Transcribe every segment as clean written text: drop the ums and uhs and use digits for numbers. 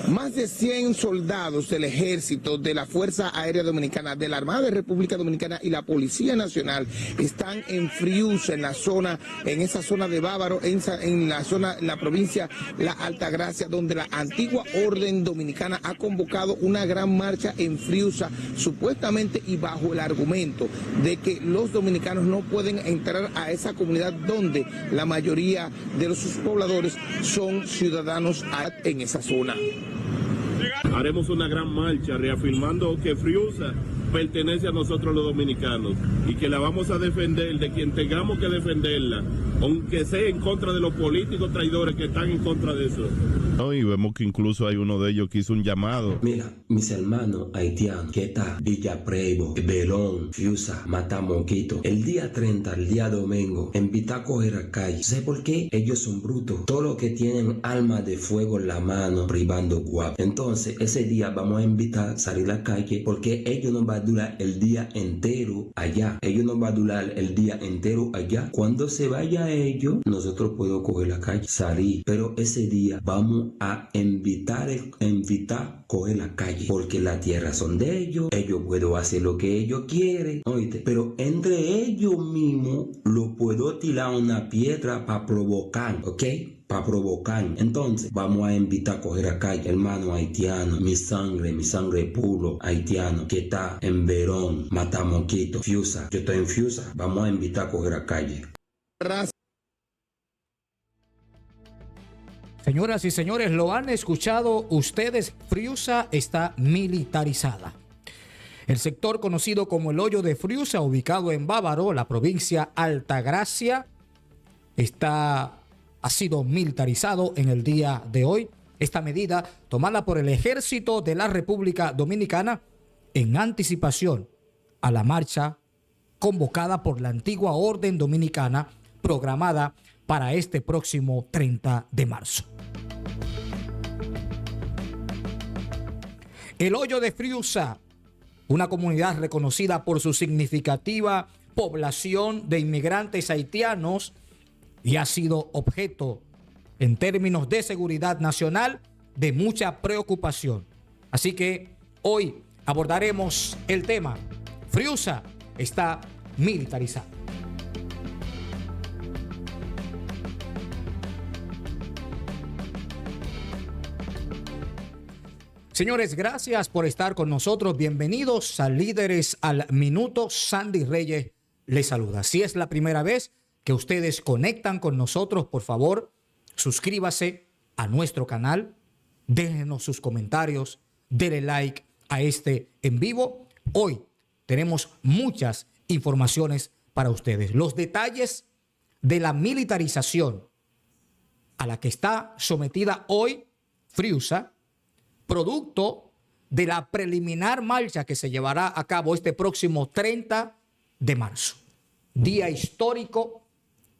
Más de 100 soldados del Ejército, de la Fuerza Aérea Dominicana, de la Armada de República Dominicana y la Policía Nacional están en Friusa, en esa zona de Bávaro, en la provincia La Altagracia, donde la antigua Orden Dominicana ha convocado una gran marcha en Friusa, supuestamente y bajo el argumento de que los dominicanos no pueden entrar a esa comunidad donde la mayoría de sus pobladores son ciudadanos en esa zona. Haremos una gran marcha reafirmando que Friusa pertenece a nosotros los dominicanos y que la vamos a defender de quien tengamos que defenderla, aunque sea en contra de los políticos traidores que están en contra de eso. No, y vemos que incluso hay uno de ellos que hizo un llamado. Mira, mis hermanos haitianos, que está Villa Preibo, Belón, Friusa, Matamoquito, el día 30, el día domingo, invita a coger a calle. ¿Sabes por qué? Ellos son brutos. Todos los que tienen armas de fuego en la mano, privando guapo. Entonces, ese día vamos a invitar a salir a la calle porque ellos no van a durar el día entero allá. Ellos no van a durar el día entero allá. Cuando se vaya ellos, nosotros podemos coger la calle, salir. Pero ese día vamos a invitar a coger la calle. Porque las tierras son de ellos. Ellos pueden hacer lo que ellos quieren. ¿Oíste? Pero entre ellos mismos, lo puedo tirar una piedra para provocar. ¿Ok? Para provocar. Entonces vamos a invitar a coger a calle, hermano haitiano, mi sangre puro haitiano que está en Verón, Matamoquito, Friusa. Yo estoy en Friusa. Vamos a invitar a coger a calle. Señoras y señores, lo han escuchado ustedes, Friusa está militarizada. El sector conocido como el Hoyo de Friusa, ubicado en Bávaro, la provincia Altagracia, ha sido militarizado en el día de hoy. Esta medida tomada por el Ejército de la República Dominicana en anticipación a la marcha convocada por la antigua Orden Dominicana programada para este próximo 30 de marzo. El Hoyo de Friusa, una comunidad reconocida por su significativa población de inmigrantes haitianos, y ha sido objeto, en términos de seguridad nacional, de mucha preocupación. Así que hoy abordaremos el tema. Friusa está militarizada. Señores, gracias por estar con nosotros. Bienvenidos a Líderes al Minuto. Sandy Reyes les saluda. Si es la primera vez que ustedes conectan con nosotros, por favor, suscríbase a nuestro canal, déjenos sus comentarios, denle like a este en vivo. Hoy tenemos muchas informaciones para ustedes. Los detalles de la militarización a la que está sometida hoy Friusa, producto de la preliminar marcha que se llevará a cabo este próximo 30 de marzo, día histórico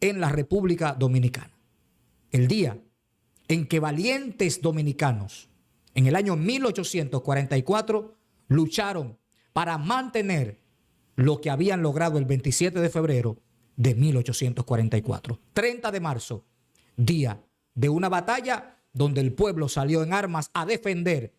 en la República Dominicana. El día en que valientes dominicanos en el año 1844 lucharon para mantener lo que habían logrado el 27 de febrero de 1844. 30 de marzo, día de una batalla donde el pueblo salió en armas a defender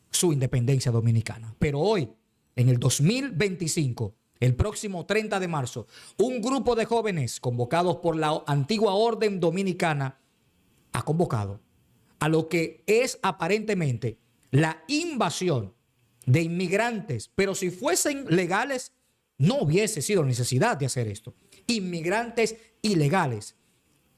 su independencia dominicana. Pero hoy, en el 2025, el próximo 30 de marzo, un grupo de jóvenes convocados por la antigua Orden Dominicana ha convocado a lo que es aparentemente la invasión de inmigrantes, pero si fuesen legales, no hubiese sido necesidad de hacer esto. Inmigrantes ilegales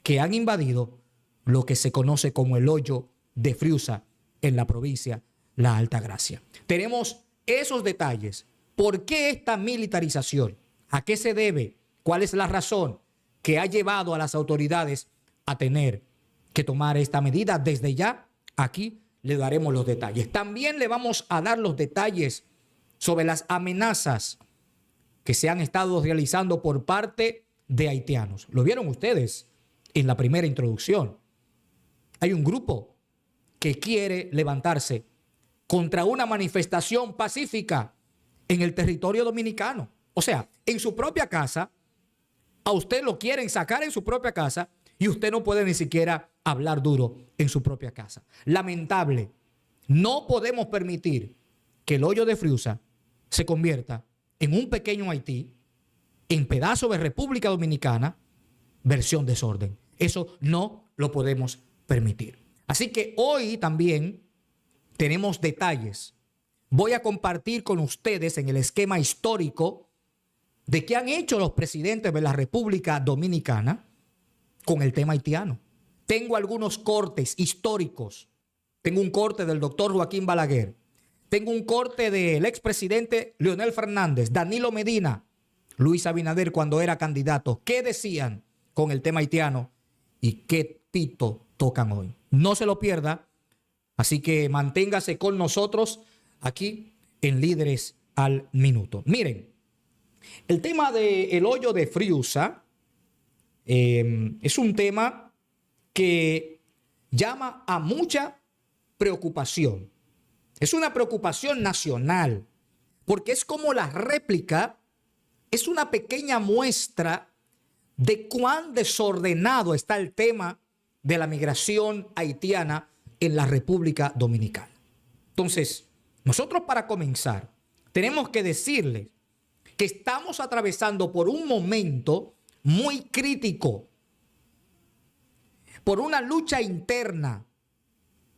que han invadido lo que se conoce como el Hoyo de Friusa en la provincia La Altagracia. Tenemos esos detalles. ¿Por qué esta militarización? ¿A qué se debe? ¿Cuál es la razón que ha llevado a las autoridades a tener que tomar esta medida? Desde ya, aquí le daremos los detalles. También le vamos a dar los detalles sobre las amenazas que se han estado realizando por parte de haitianos. Lo vieron ustedes en la primera introducción. Hay un grupo que quiere levantarse contra una manifestación pacífica en el territorio dominicano. O sea, en su propia casa, a usted lo quieren sacar en su propia casa y usted no puede ni siquiera hablar duro en su propia casa. Lamentable No podemos permitir que el hoyo de Friusa se convierta en un pequeño Haití, en pedazo de República Dominicana, versión desorden. Eso no lo podemos permitir. Así que hoy también tenemos detalles. Voy a compartir con ustedes en el esquema histórico de qué han hecho los presidentes de la República Dominicana con el tema haitiano. Tengo algunos cortes históricos. Tengo un corte del doctor Joaquín Balaguer. Tengo un corte del expresidente Leonel Fernández, Danilo Medina, Luis Abinader cuando era candidato. ¿Qué decían con el tema haitiano y qué pito tocan hoy? No se lo pierda. Así que manténgase con nosotros aquí en Líderes al Minuto. Miren, el tema del hoyo de Friusa es un tema que llama a mucha preocupación. Es una preocupación nacional, porque es como la réplica, es una pequeña muestra de cuán desordenado está el tema de la migración haitiana en la República Dominicana. Entonces, nosotros para comenzar, tenemos que decirles que estamos atravesando por un momento muy crítico, por una lucha interna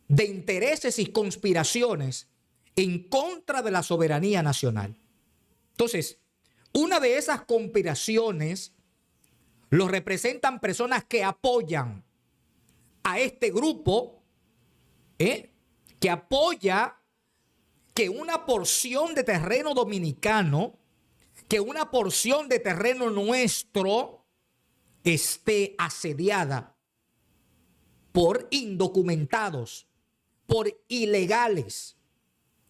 de intereses y conspiraciones en contra de la soberanía nacional. Entonces, una de esas conspiraciones lo representan personas que apoyan a este grupo, que apoya que una porción de terreno dominicano, que una porción de terreno nuestro esté asediada por indocumentados, por ilegales,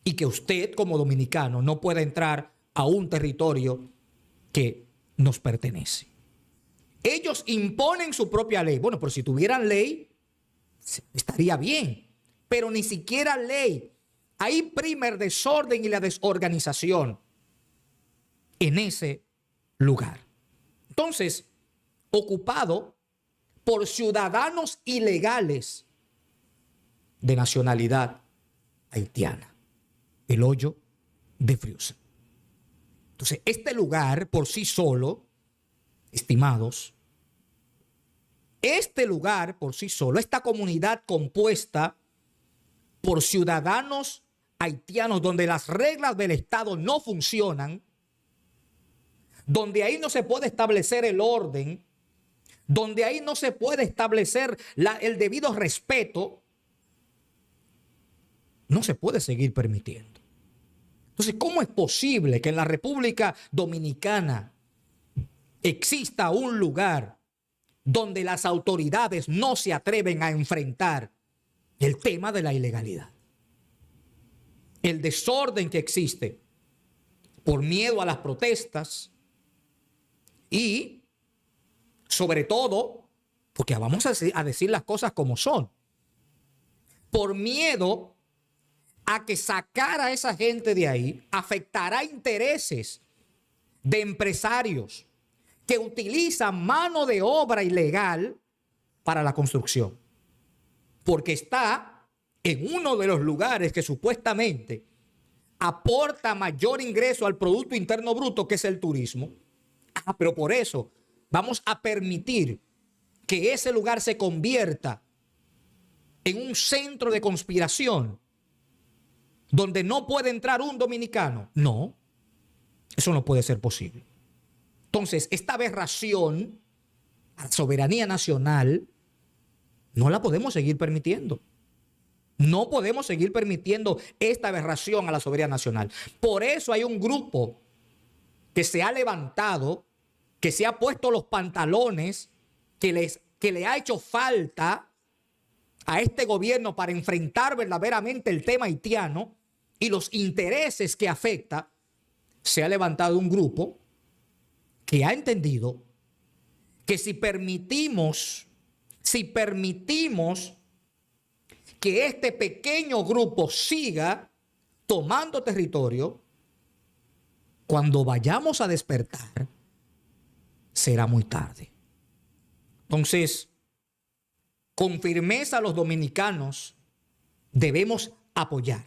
y que usted como dominicano no pueda entrar a un territorio que nos pertenece. Ellos imponen su propia ley. Bueno, pero si tuvieran ley, estaría bien, pero ni siquiera ley. Ahí prima el desorden y la desorganización en ese lugar. Entonces, ocupado por ciudadanos ilegales de nacionalidad haitiana, el hoyo de Friusa. Entonces, este lugar por sí solo, estimados, este lugar por sí solo, esta comunidad compuesta por ciudadanos haitianos donde las reglas del Estado no funcionan, donde ahí no se puede establecer el orden, donde ahí no se puede establecer el debido respeto, no se puede seguir permitiendo. Entonces, ¿cómo es posible que en la República Dominicana exista un lugar donde las autoridades no se atreven a enfrentar el tema de la ilegalidad? El desorden que existe por miedo a las protestas y, sobre todo, porque vamos a decir las cosas como son, por miedo a que sacar a esa gente de ahí afectará intereses de empresarios que utilizan mano de obra ilegal para la construcción, porque está en uno de los lugares que supuestamente aporta mayor ingreso al Producto Interno Bruto, que es el turismo. Pero por eso vamos a permitir que ese lugar se convierta en un centro de conspiración donde no puede entrar un dominicano. No, eso no puede ser posible. Entonces, esta aberración a la soberanía nacional no la podemos seguir permitiendo. No podemos seguir permitiendo esta aberración a la soberanía nacional. Por eso hay un grupo que se ha levantado, que se ha puesto los pantalones, que le ha hecho falta a este gobierno para enfrentar verdaderamente el tema haitiano y los intereses que afecta. Se ha levantado un grupo que ha entendido que si permitimos que este pequeño grupo siga tomando territorio, cuando vayamos a despertar, será muy tarde. Entonces, con firmeza los dominicanos debemos apoyar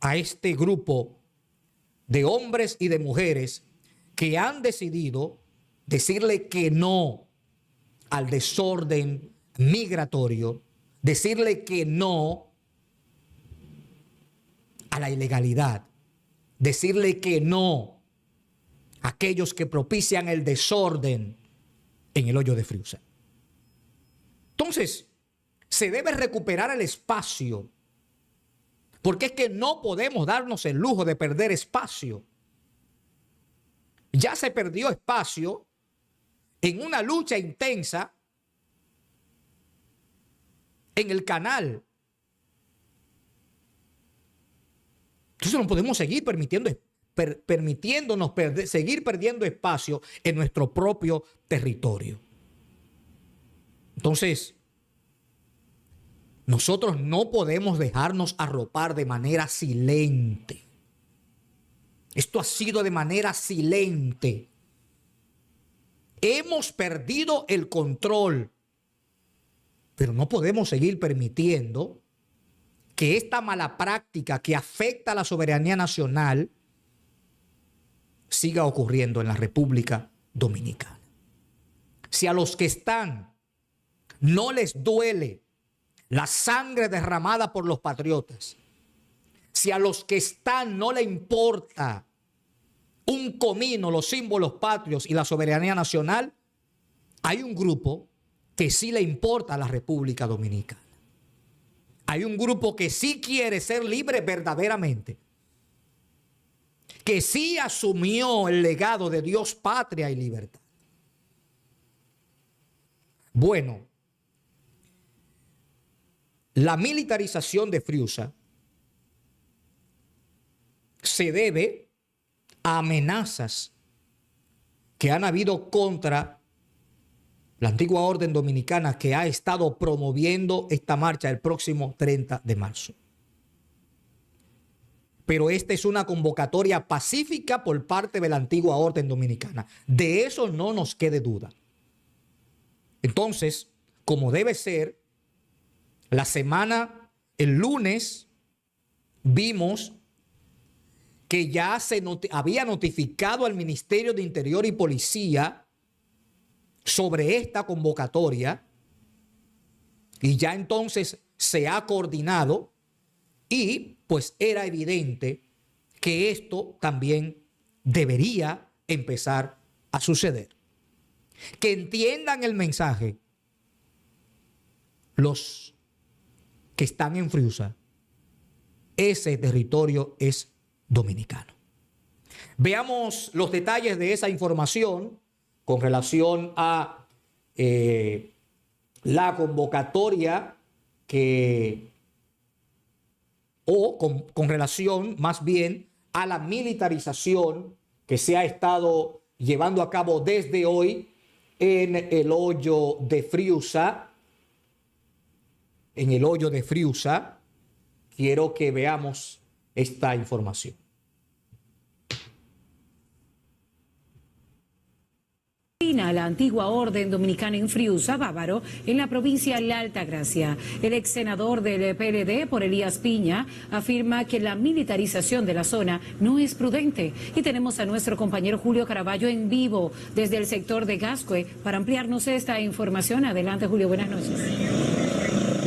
a este grupo de hombres y de mujeres que han decidido decirle que no al desorden migratorio, decirle que no a la ilegalidad, decirle que no a aquellos que propician el desorden en el hoyo de Friusa. Entonces, se debe recuperar el espacio, porque es que no podemos darnos el lujo de perder espacio. Ya se perdió espacio en una lucha intensa en el canal. Entonces no podemos seguir permitiéndonos seguir perdiendo espacio en nuestro propio territorio. Entonces, nosotros no podemos dejarnos arropar de manera silente. Esto ha sido de manera silente. Hemos perdido el control, pero no podemos seguir permitiendo que esta mala práctica que afecta a la soberanía nacional siga ocurriendo en la República Dominicana. Si a los que están no les duele la sangre derramada por los patriotas, si a los que están no le importa un comino los símbolos patrios y la soberanía nacional, hay un grupo que sí le importa a la República Dominicana. Hay un grupo que sí quiere ser libre verdaderamente, que sí asumió el legado de Dios, patria y libertad. Bueno, la militarización de Friusa se debe a amenazas que han habido contra la antigua orden dominicana, que ha estado promoviendo esta marcha el próximo 30 de marzo. Pero esta es una convocatoria pacífica por parte de la antigua orden dominicana. De eso no nos quede duda. Entonces, como debe ser, el lunes, vimos que ya se había notificado al Ministerio de Interior y Policía sobre esta convocatoria, y ya entonces se ha coordinado, y pues era evidente que esto también debería empezar a suceder. Que entiendan el mensaje los que están en Friusa. Ese territorio es dominicano. Veamos los detalles de esa información con relación a la convocatoria con relación más bien a la militarización que se ha estado llevando a cabo desde hoy en el hoyo de Friusa. En el hoyo de Friusa, quiero que veamos esta información. La antigua orden dominicana en Friusa, Bávaro, en la provincia de La Altagracia. El ex senador del PLD, por Elías Piña, afirma que la militarización de la zona no es prudente. Y tenemos a nuestro compañero Julio Caraballo en vivo desde el sector de Gascue para ampliarnos esta información. Adelante, Julio, buenas noches.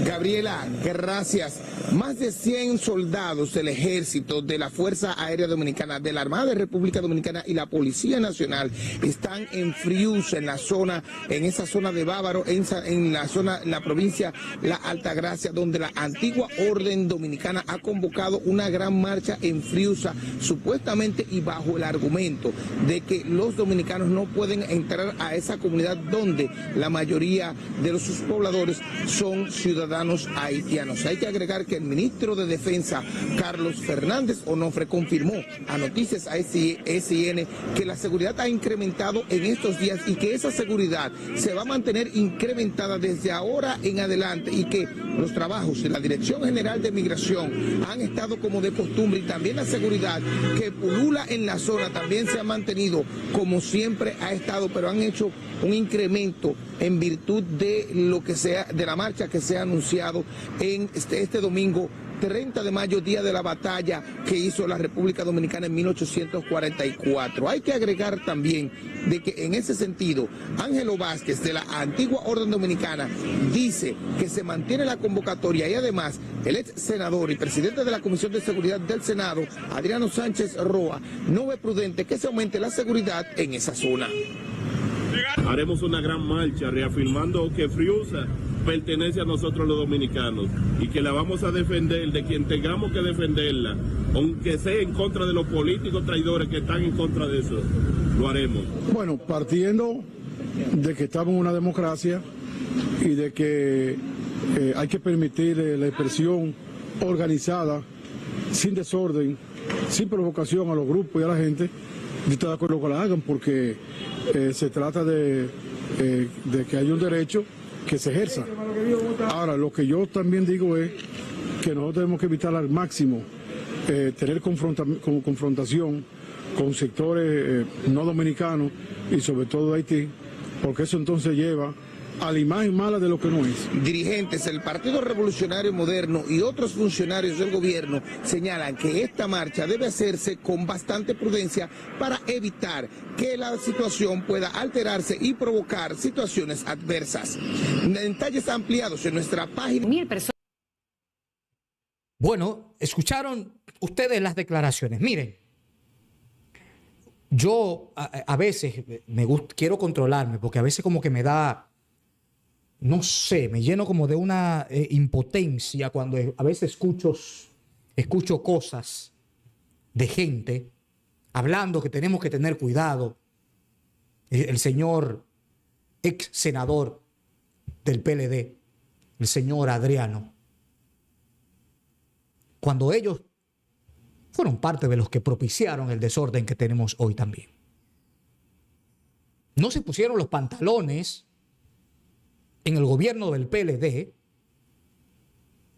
Gabriela, gracias. Más de 100 soldados del Ejército, de la Fuerza Aérea Dominicana, de la Armada de República Dominicana y la Policía Nacional están en Friusa, en esa zona de Bávaro, en la provincia La Altagracia, donde la antigua orden dominicana ha convocado una gran marcha en Friusa, supuestamente y bajo el argumento de que los dominicanos no pueden entrar a esa comunidad donde la mayoría de sus pobladores son ciudadanos haitianos. Hay que agregar que el ministro de Defensa, Carlos Fernández Onofre, confirmó a Noticias SN que la seguridad ha incrementado en estos días y que esa seguridad se va a mantener incrementada desde ahora en adelante, y que los trabajos de la Dirección General de Migración han estado como de costumbre, y también la seguridad que pulula en la zona también se ha mantenido como siempre ha estado, pero han hecho un incremento en virtud de lo que sea, de la marcha que se ha anunciado en este domingo 30 de mayo, día de la batalla que hizo la República Dominicana en 1844. Hay que agregar también de que en ese sentido, Ángelo Vázquez de la antigua Orden Dominicana dice que se mantiene la convocatoria y además el ex senador y presidente de la Comisión de Seguridad del Senado, Adriano Sánchez Roa, no ve prudente que se aumente la seguridad en esa zona. Haremos una gran marcha reafirmando que Friusa pertenece a nosotros los dominicanos y que la vamos a defender de quien tengamos que defenderla, aunque sea en contra de los políticos traidores que están en contra de eso, lo haremos. Bueno, partiendo de que estamos en una democracia y de que hay que permitir la expresión organizada, sin desorden, sin provocación a los grupos y a la gente, yo estoy de acuerdo con que la hagan porque se trata de que haya un derecho que se ejerza. Ahora, lo que yo también digo es que nosotros tenemos que evitar al máximo tener confrontación con sectores no dominicanos y sobre todo Haití, porque eso entonces lleva a la imagen mala de lo que no es. Dirigentes del Partido Revolucionario Moderno y otros funcionarios del gobierno señalan que esta marcha debe hacerse con bastante prudencia para evitar que la situación pueda alterarse y provocar situaciones adversas. Detalles ampliados en nuestra página. Bueno, escucharon ustedes las declaraciones. Miren, yo a veces quiero controlarme porque a veces como que me da... No sé, me lleno como de una impotencia cuando a veces escucho cosas de gente hablando que tenemos que tener cuidado. El señor ex senador del PLD, el señor Adriano, cuando ellos fueron parte de los que propiciaron el desorden que tenemos hoy también. No se pusieron los pantalones en el gobierno del PLD,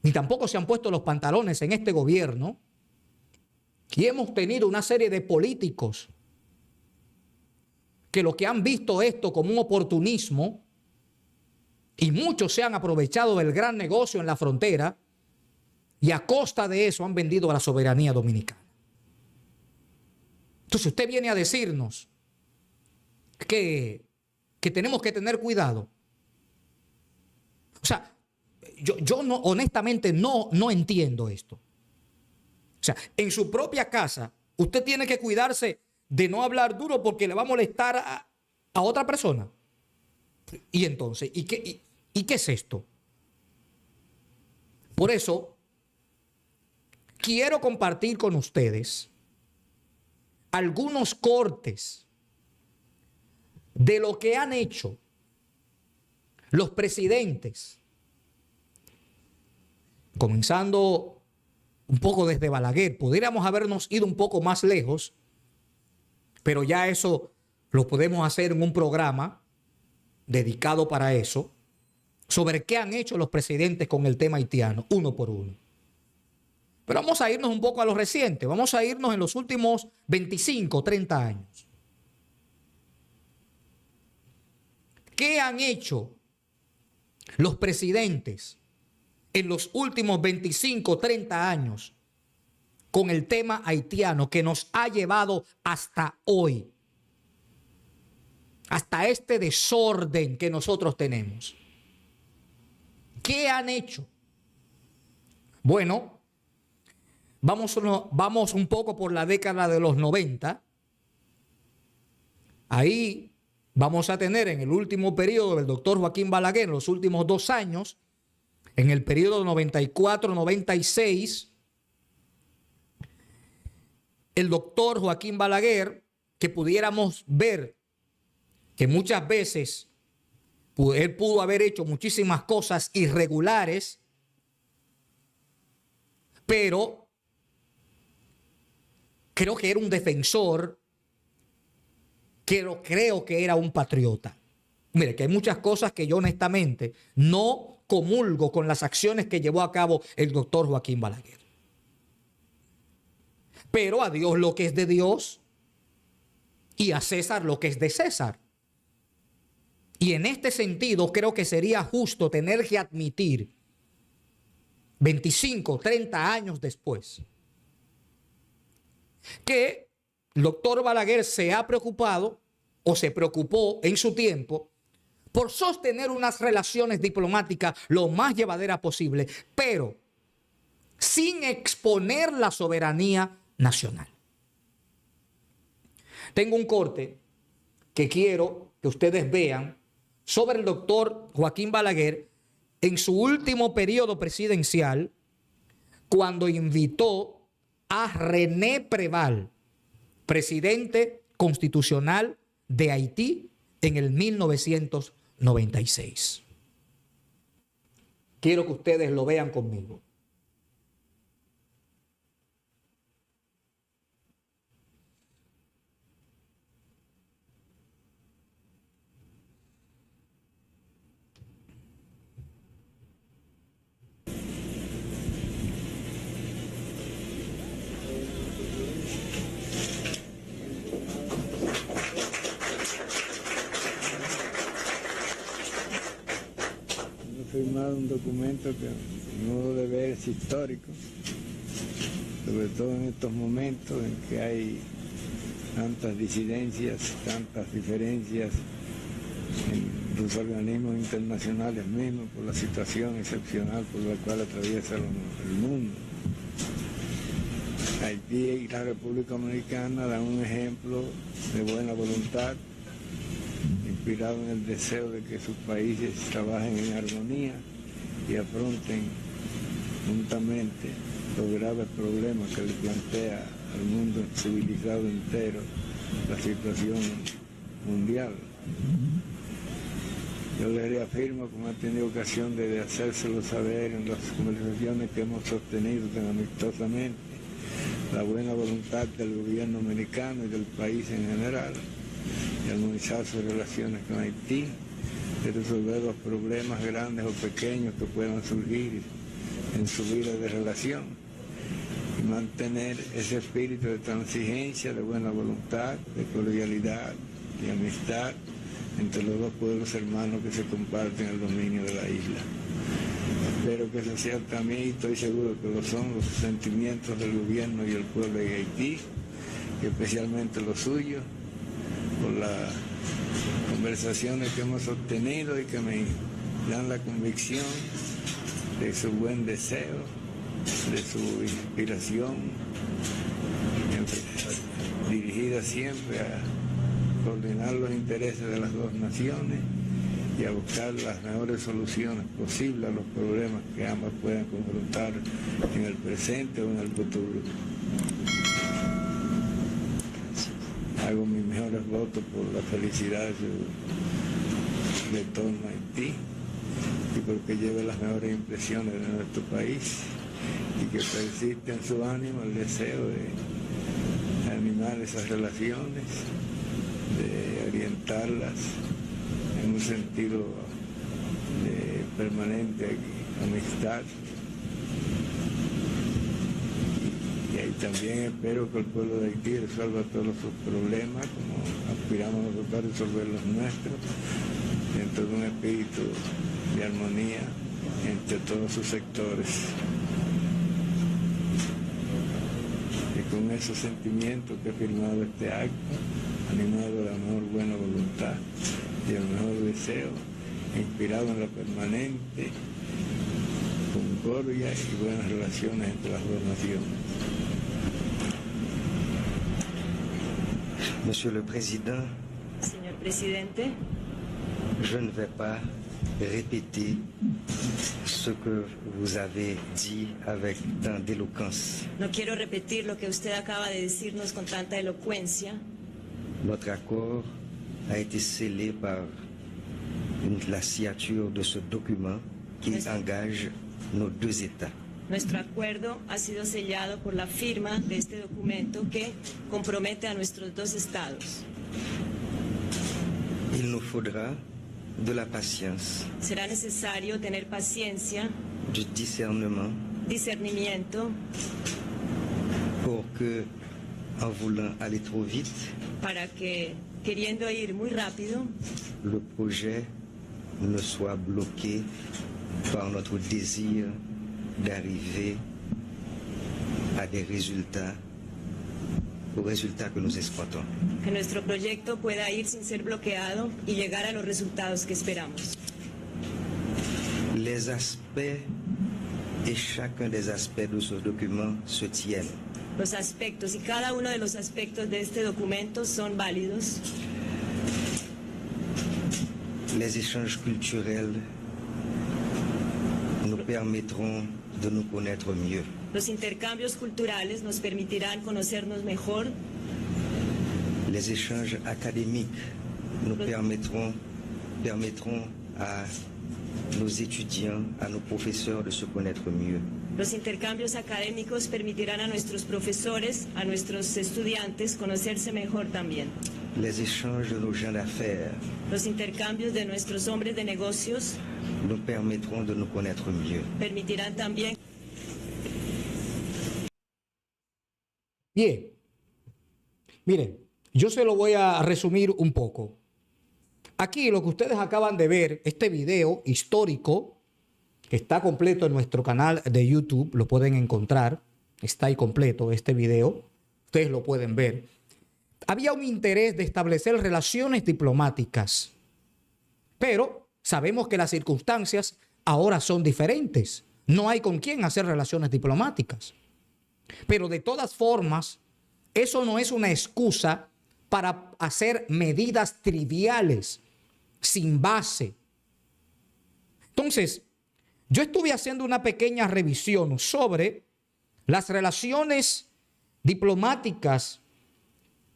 ni tampoco se han puesto los pantalones en este gobierno, y hemos tenido una serie de políticos que lo que han visto esto como un oportunismo, y muchos se han aprovechado del gran negocio en la frontera, y a costa de eso han vendido a la soberanía dominicana. Entonces usted viene a decirnos que tenemos que tener cuidado. O sea, yo no, honestamente no entiendo esto. O sea, en su propia casa, usted tiene que cuidarse de no hablar duro porque le va a molestar a otra persona. Y entonces, ¿y qué es esto? Por eso, quiero compartir con ustedes algunos cortes de lo que han hecho los presidentes, comenzando un poco desde Balaguer. Pudiéramos habernos ido un poco más lejos, pero ya eso lo podemos hacer en un programa dedicado para eso, sobre qué han hecho los presidentes con el tema haitiano, uno por uno. Pero vamos a irnos un poco a lo reciente, vamos a irnos en los últimos 25, 30 años. ¿Qué han hecho los presidentes en los últimos 25, 30 años con el tema haitiano que nos ha llevado hasta hoy? Hasta este desorden que nosotros tenemos. ¿Qué han hecho? Bueno, vamos un poco por la década de los 90. Ahí vamos a tener en el último periodo del doctor Joaquín Balaguer, en los últimos 2 años, en el periodo 94-96, el doctor Joaquín Balaguer, que pudiéramos ver que muchas veces él pudo haber hecho muchísimas cosas irregulares, pero creo que era un defensor, creo que era un patriota. Mire, que hay muchas cosas que yo honestamente no comulgo con las acciones que llevó a cabo el doctor Joaquín Balaguer. Pero a Dios lo que es de Dios y a César lo que es de César. Y en este sentido creo que sería justo tener que admitir 25, 30 años después, que el doctor Balaguer se ha preocupado o se preocupó en su tiempo por sostener unas relaciones diplomáticas lo más llevaderas posible, pero sin exponer la soberanía nacional. Tengo un corte que quiero que ustedes vean sobre el doctor Joaquín Balaguer en su último periodo presidencial, cuando invitó a René Preval, presidente constitucional de Haití, en el 1996. Quiero que ustedes lo vean conmigo. Firmar un documento que, a mi modo de ver, es histórico, sobre todo en estos momentos en que hay tantas disidencias, tantas diferencias en los organismos internacionales mismos por la situación excepcional por la cual atraviesa el mundo. Haití y la República Dominicana dan un ejemplo de buena voluntad, inspirado en el deseo de que sus países trabajen en armonía y afronten juntamente los graves problemas que le plantea al mundo civilizado entero la situación mundial. Yo le reafirmo, como he tenido ocasión de hacérselo saber en las conversaciones que hemos sostenido tan amistosamente, la buena voluntad del gobierno americano y del país en general y armonizar sus relaciones con Haití, de resolver los problemas grandes o pequeños que puedan surgir en su vida de relación y mantener ese espíritu de transigencia, de buena voluntad, de cordialidad y amistad entre los dos pueblos hermanos que se comparten el dominio de la isla. Espero que eso sea también, y estoy seguro que lo son, los sentimientos del gobierno y el pueblo de Haití, y especialmente los suyos, por las conversaciones que hemos obtenido y que me dan la convicción de su buen deseo, de su inspiración, dirigida siempre a coordinar los intereses de las dos naciones y a buscar las mejores soluciones posibles a los problemas que ambas puedan confrontar en el presente o en el futuro. Hago mis mejores votos por la felicidad de su retorno a Haití y porque lleve las mejores impresiones de nuestro país y que persiste en su ánimo el deseo de animar esas relaciones, de orientarlas en un sentido de permanente amistad. Y ahí también espero que el pueblo de Haití resuelva todos sus problemas, como aspiramos nosotros a resolver los nuestros, dentro de un espíritu de armonía entre todos sus sectores. Y con esos sentimientos que he firmado este acto, animado de la mejor buena voluntad y el mejor deseo, inspirado en la permanente concordia y buenas relaciones entre las dos naciones. Monsieur le Président, Señor Presidente, je ne vais pas répéter ce que vous avez dit avec tant d'éloquence. no quiero repetir lo que usted acaba de decirnos con tanta elocuencia. Notre accord a été scellé par la signature de ce document qui engage nos deux États. Nuestro acuerdo ha sido sellado por la firma de este documento que compromete a nuestros dos estados. Il nous faudra de la patience, Será necesario tener paciencia, du discernement, discernimiento, pour que, en voulant aller trop vite, para que, queriendo ir muy rápido, le projet ne soit bloqué par notre désir d'arriver à des résultats, aux résultats que nous exploitons. Que nuestro proyecto pueda ir sin ser bloqueado y llegar a los resultados que esperamos. Les aspects et chacun des aspects de ce document se tiennent. Los aspectos y cada uno de los aspectos de este documento son válidos. Les échanges culturels nous permettront de nous connaître mieux. Los intercambios culturales nos permitirán conocernos mejor. Les échanges académiques nous permettront à nos étudiants, à nos professeurs de se connaître mieux. Los intercambios académicos permitirán a nuestros profesores, a nuestros estudiantes conocerse mejor también. Les échanges de nos gens d'affaires Los intercambios de nuestros hombres de negocios nous permettront de nous connaître mieux. permitirán también. Bien, miren, yo se lo voy a resumir un poco. Aquí lo que ustedes acaban de ver, este video histórico, que está completo en nuestro canal de YouTube, lo pueden encontrar, está ahí completo este video, ustedes lo pueden ver. Había un interés de establecer relaciones diplomáticas, pero sabemos que las circunstancias ahora son diferentes. No hay con quién hacer relaciones diplomáticas. Pero de todas formas, eso no es una excusa para hacer medidas triviales, sin base. Entonces, yo estuve haciendo una pequeña revisión sobre las relaciones diplomáticas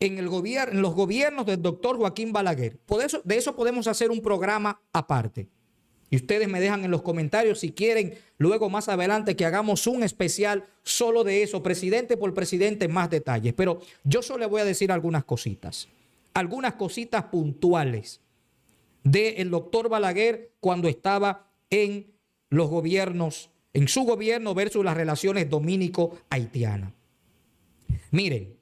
en los gobiernos del doctor Joaquín Balaguer. De eso podemos hacer un programa aparte. Y ustedes me dejan en los comentarios si quieren, luego más adelante, que hagamos un especial solo de eso, presidente por presidente, más detalles. Pero yo solo le voy a decir algunas cositas puntuales del doctor Balaguer cuando estaba en los gobiernos, en su gobierno versus las relaciones dominico-haitianas. Miren,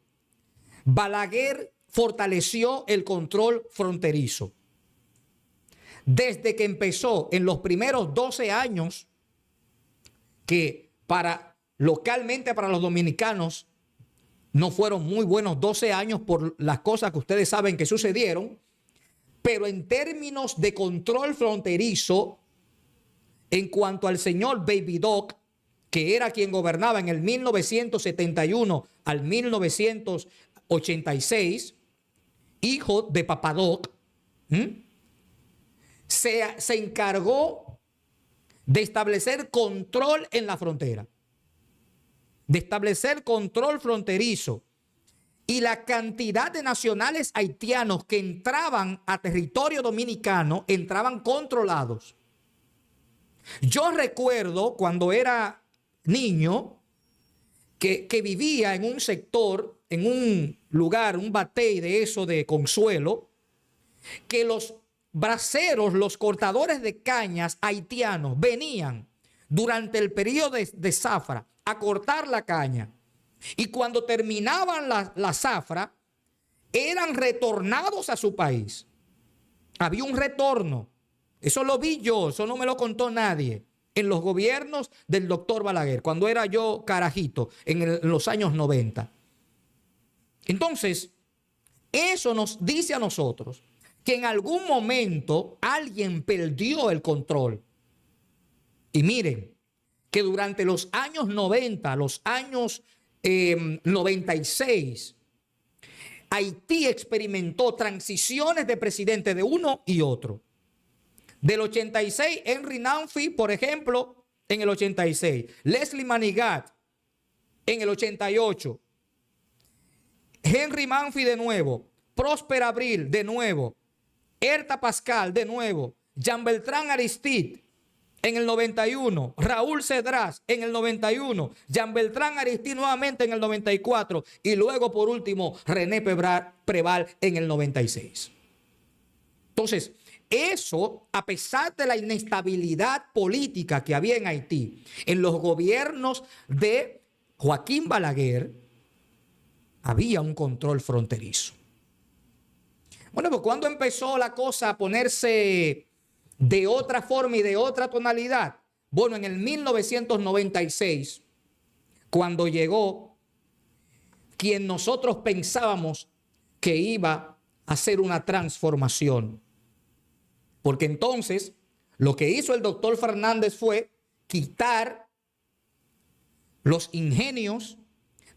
Balaguer fortaleció el control fronterizo. Desde que empezó en los primeros 12 años, que localmente para los dominicanos no fueron muy buenos 12 años por las cosas que ustedes saben que sucedieron, pero en términos de control fronterizo, en cuanto al señor Baby Doc, que era quien gobernaba en el 1971 al 1986, hijo de Papa Doc, se encargó de establecer control en la frontera, de establecer control fronterizo, y la cantidad de nacionales haitianos que entraban a territorio dominicano entraban controlados. Yo recuerdo cuando era niño que vivía en un sector, en un lugar, un batey de eso de Consuelo, que los braceros, los cortadores de cañas haitianos venían durante el periodo de zafra a cortar la caña, y cuando terminaban la zafra eran retornados a su país. Había un retorno. Eso lo vi yo, eso no me lo contó nadie. En los gobiernos del doctor Balaguer, cuando era yo carajito, en los años 90. Entonces, eso nos dice a nosotros que en algún momento alguien perdió el control. Y miren, que durante los años 90, los años 96, Haití experimentó transiciones de presidente de uno y otro. Del 86, Henry Naunfi, por ejemplo, en el 86. Leslie Manigat, en el 88. Henry Naunfi de nuevo. Prosper Abril de nuevo. Herta Pascal de nuevo. Jean Beltrán Aristide en el 91. Raúl Cedrás en el 91. Jean Beltrán Aristide nuevamente en el 94. Y luego, por último, René Preval en el 96. Entonces, eso, a pesar de la inestabilidad política que había en Haití, en los gobiernos de Joaquín Balaguer, había un control fronterizo. Bueno, pues cuando empezó la cosa a ponerse de otra forma y de otra tonalidad, Bueno, en el 1996, cuando llegó quien nosotros pensábamos que iba a hacer una transformación. Porque entonces lo que hizo el doctor Fernández fue quitar los ingenios.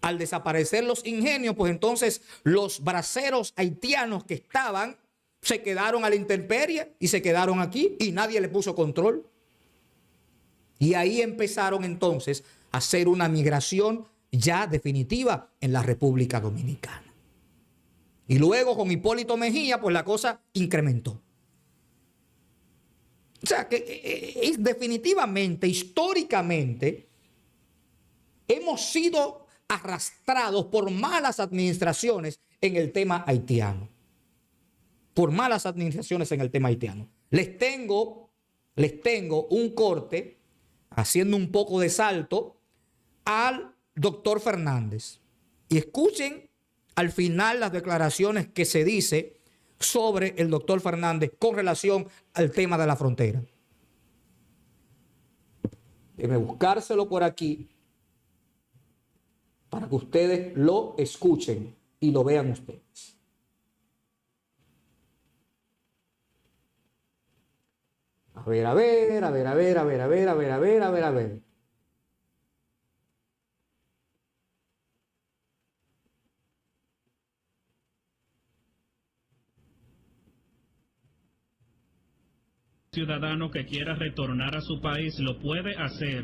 Al desaparecer los ingenios, pues entonces los braceros haitianos que estaban se quedaron a la intemperie y se quedaron aquí y nadie le puso control. Y ahí empezaron entonces a hacer una migración ya definitiva en la República Dominicana. Y luego con Hipólito Mejía, pues la cosa incrementó. O sea que es definitivamente, históricamente, hemos sido arrastrados por malas administraciones en el tema haitiano. Por malas administraciones en el tema haitiano. Les tengo un corte, haciendo un poco de salto, al doctor Fernández. Y escuchen al final las declaraciones que se dice sobre el doctor Fernández con relación al tema de la frontera. Déjenme buscárselo por aquí para que ustedes lo escuchen y lo vean ustedes. A ver. Ciudadano que quiera retornar a su país lo puede hacer.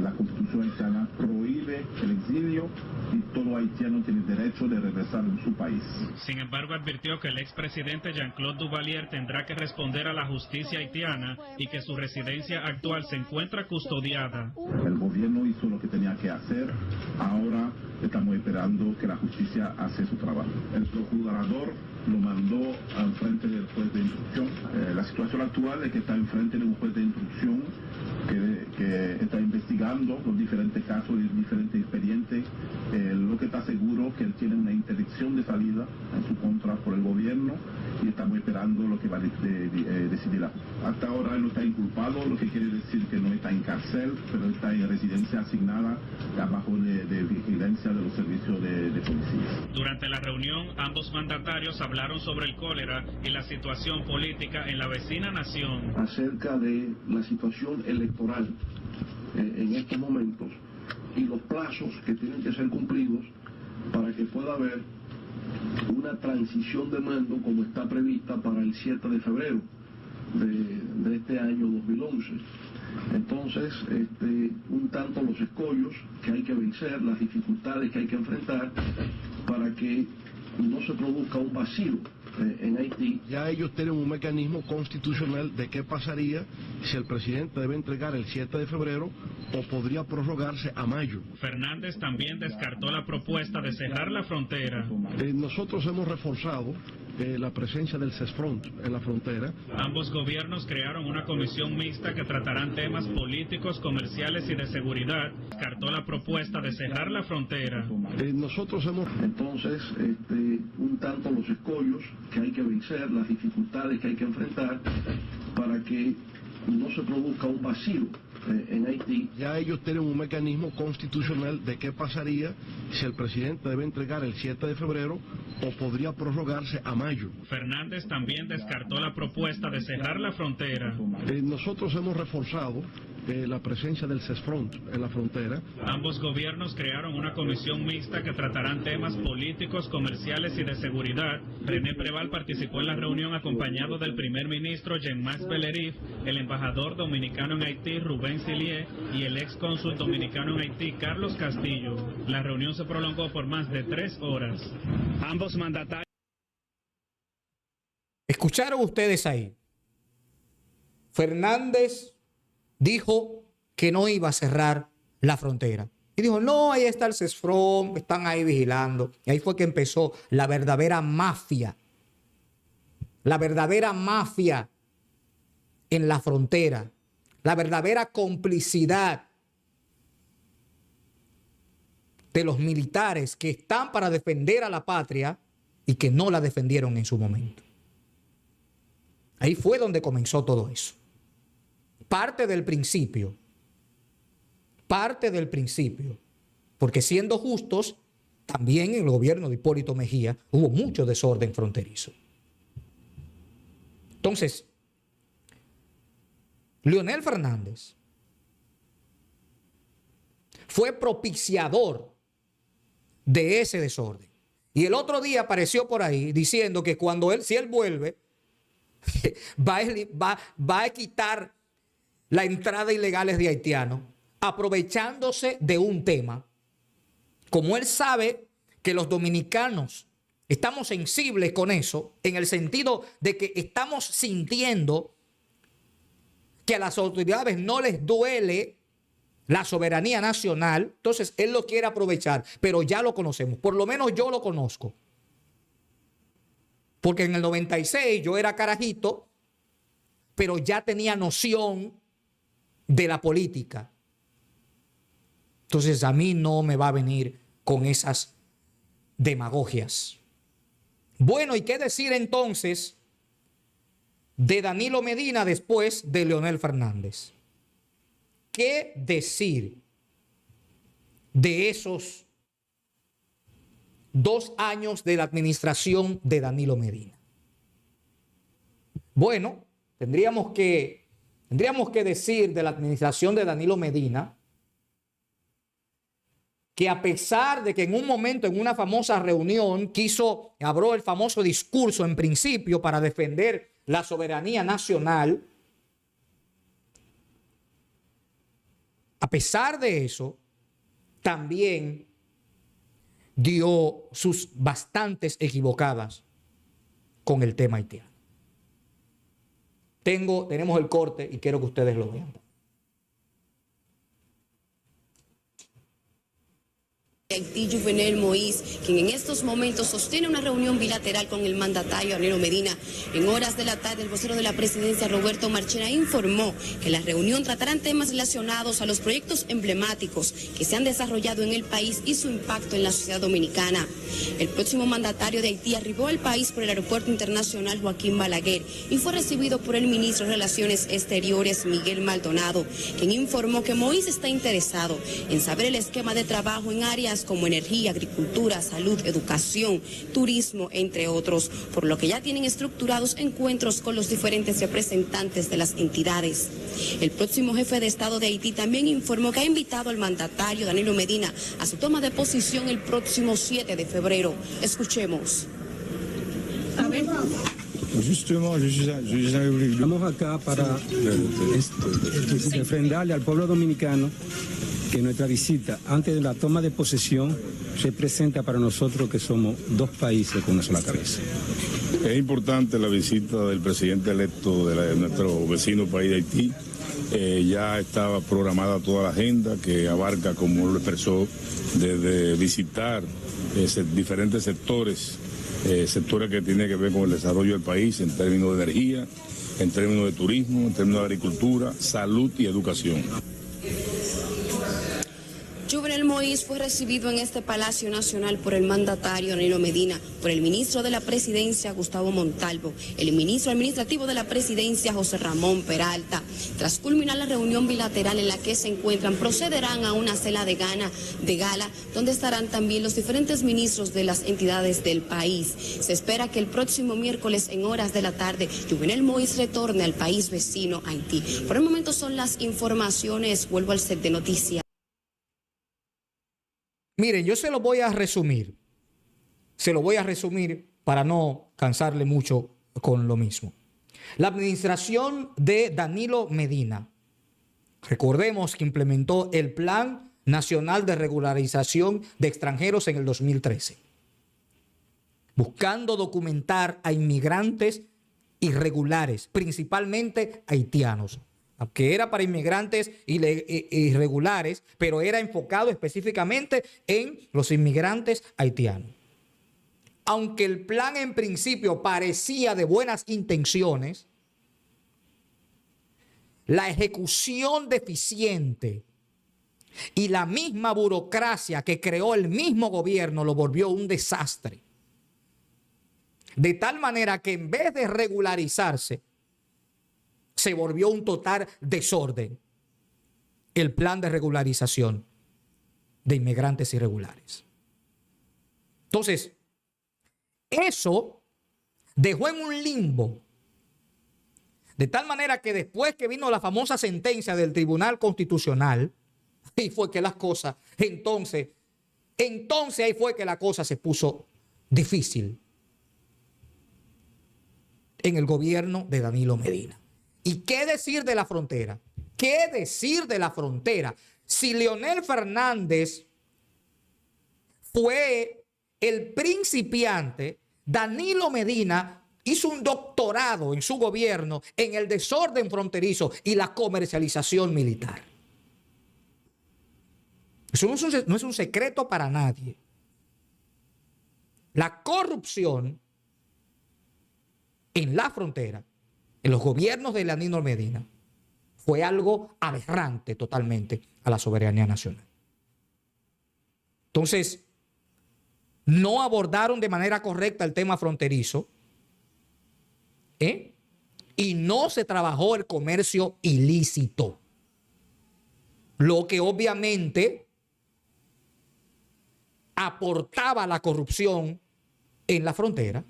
La Constitución haitiana prohíbe el exilio y todo haitiano tiene derecho de regresar a su país. Sin embargo, advirtió que el expresidente Jean-Claude Duvalier tendrá que responder a la justicia haitiana y que su residencia actual se encuentra custodiada. El gobierno hizo lo que tenía que hacer, ahora estamos esperando que la justicia hace su trabajo. El procurador lo mandó al frente del juez de instrucción. La situación actual es que está enfrente de un juez de instrucción que está investigando los diferentes casos y diferentes expedientes. Lo que está seguro es que él tiene una interdicción de salida en su contra por el gobierno y estamos esperando lo que va a decidir. Hasta ahora él no está inculpado, lo que quiere decir que no está en cárcel, pero está en residencia asignada bajo de vigilancia de los servicios de policía. Durante la reunión, ambos mandatarios hablaron sobre el cólera y la situación política en la vecina nación. Acerca de la situación electoral en estos momentos y los plazos que tienen que ser cumplidos para que pueda haber una transición de mando como está prevista para el 7 de febrero de este año 2011. Entonces, un tanto los escollos que hay que vencer, las dificultades que hay que enfrentar para que no se produzca un vacío en Haití. Ya ellos tienen un mecanismo constitucional de qué pasaría si el presidente debe entregar el 7 de febrero o podría prorrogarse a mayo. Fernández también descartó la propuesta de cerrar la frontera. Nosotros hemos reforzado la presencia del CESFRONT en la frontera. Ambos gobiernos crearon una comisión mixta que tratarán temas políticos, comerciales y de seguridad. Descartó la propuesta de cerrar la frontera. Nosotros hemos... Entonces, un tanto los escollos que hay que vencer, las dificultades que hay que enfrentar para que no se produzca un vacío en Haití. Ya ellos tienen un mecanismo constitucional de qué pasaría si el presidente debe entregar el 7 de febrero o podría prorrogarse a mayo. Fernández también descartó la propuesta de cerrar la frontera. Nosotros hemos reforzado la presencia del CESFRONT en la frontera. Ambos gobiernos crearon una comisión mixta que tratarán temas políticos, comerciales y de seguridad. René Preval participó en la reunión acompañado del primer ministro Jean-Max Bellerif, el embajador dominicano en Haití Rubén Sillier y el ex cónsul dominicano en Haití Carlos Castillo. La reunión se prolongó por más de 3 horas. Ambos mandatarios... ¿Escucharon ustedes ahí? Fernández dijo que no iba a cerrar la frontera. Y dijo, no, ahí está el CESFRON, están ahí vigilando. Y ahí fue que empezó la verdadera mafia. La verdadera mafia en la frontera. La verdadera complicidad de los militares que están para defender a la patria y que no la defendieron en su momento. Ahí fue donde comenzó todo eso. Parte del principio parte del principio. Porque siendo justos, también en el gobierno de Hipólito Mejía hubo mucho desorden fronterizo. Entonces, Leonel Fernández fue propiciador de ese desorden. Y el otro día apareció por ahí diciendo que si él vuelve, va a quitar la entrada ilegales de haitianos, aprovechándose de un tema. Como él sabe que los dominicanos estamos sensibles con eso, en el sentido de que estamos sintiendo que a las autoridades no les duele la soberanía nacional, entonces él lo quiere aprovechar, pero ya lo conocemos, por lo menos yo lo conozco. Porque en el 96 yo era carajito, pero ya tenía noción de la política. Entonces a mí no me va a venir con esas demagogias. Bueno, ¿y qué decir entonces de Danilo Medina después de Leonel Fernández? ¿Qué decir de esos 2 años de la administración de Danilo Medina? Bueno, tendríamos que decir de la administración de Danilo Medina que a pesar de que en un momento, en una famosa reunión, abrió el famoso discurso en principio para defender la soberanía nacional, a pesar de eso, también dio sus bastantes equivocadas con el tema haitiano. Tenemos el corte y quiero que ustedes lo vean. Haití, Juvenel Moïse, quien en estos momentos sostiene una reunión bilateral con el mandatario Danilo Medina. En horas de la tarde, el vocero de la presidencia, Roberto Marchena, informó que la reunión tratará temas relacionados a los proyectos emblemáticos que se han desarrollado en el país y su impacto en la sociedad dominicana. El próximo mandatario de Haití arribó al país por el aeropuerto internacional Joaquín Balaguer y fue recibido por el ministro de Relaciones Exteriores, Miguel Maldonado, quien informó que Moïse está interesado en saber el esquema de trabajo en áreas como energía, agricultura, salud, educación, turismo, entre otros, por lo que ya tienen estructurados encuentros con los diferentes representantes de las entidades. El próximo jefe de Estado de Haití también informó que ha invitado al mandatario Danilo Medina a su toma de posición el próximo 7 de febrero. Escuchemos. Estamos acá para refrendarle al pueblo dominicano que nuestra visita antes de la toma de posesión representa para nosotros que somos 2 países con una sola cabeza. Es importante la visita del presidente electo de nuestro vecino país de Haití. Ya estaba programada toda la agenda que abarca, como lo expresó, desde visitar diferentes sectores que tienen que ver con el desarrollo del país en términos de energía, en términos de turismo, en términos de agricultura, salud y educación. Juvenel Moïse fue recibido en este Palacio Nacional por el mandatario Danilo Medina, por el ministro de la Presidencia Gustavo Montalvo, el ministro administrativo de la Presidencia José Ramón Peralta. Tras culminar la reunión bilateral en la que se encuentran, procederán a una cena de gala donde estarán también los diferentes ministros de las entidades del país. Se espera que el próximo miércoles en horas de la tarde Juvenel Moïse retorne al país vecino Haití. Por el momento son las informaciones. Vuelvo al set de noticias. Miren, yo se lo voy a resumir para no cansarle mucho con lo mismo. La administración de Danilo Medina, recordemos que implementó el Plan Nacional de Regularización de Extranjeros en el 2013, buscando documentar a inmigrantes irregulares, principalmente haitianos, que era para inmigrantes irregulares, pero era enfocado específicamente en los inmigrantes haitianos. Aunque el plan en principio parecía de buenas intenciones, la ejecución deficiente y la misma burocracia que creó el mismo gobierno lo volvió un desastre. De tal manera que en vez de regularizarse, se volvió un total desorden. el plan de regularización de inmigrantes irregulares. Entonces, eso dejó en un limbo, de tal manera que después que vino la famosa sentencia del Tribunal Constitucional, ahí fue que las cosas, entonces ahí fue que la cosa se puso difícil en el gobierno de Danilo Medina. ¿Y qué decir de la frontera? ¿Qué decir de la frontera? Si Leonel Fernández fue el principiante, Danilo Medina hizo un doctorado en su gobierno en el desorden fronterizo y la comercialización militar. Eso no es un secreto para nadie. La corrupción en la frontera, en los gobiernos de Danilo Medina, fue algo aberrante totalmente a la soberanía nacional. Entonces, no abordaron de manera correcta el tema fronterizo, y no se trabajó el comercio ilícito, lo que obviamente aportaba la corrupción en la frontera,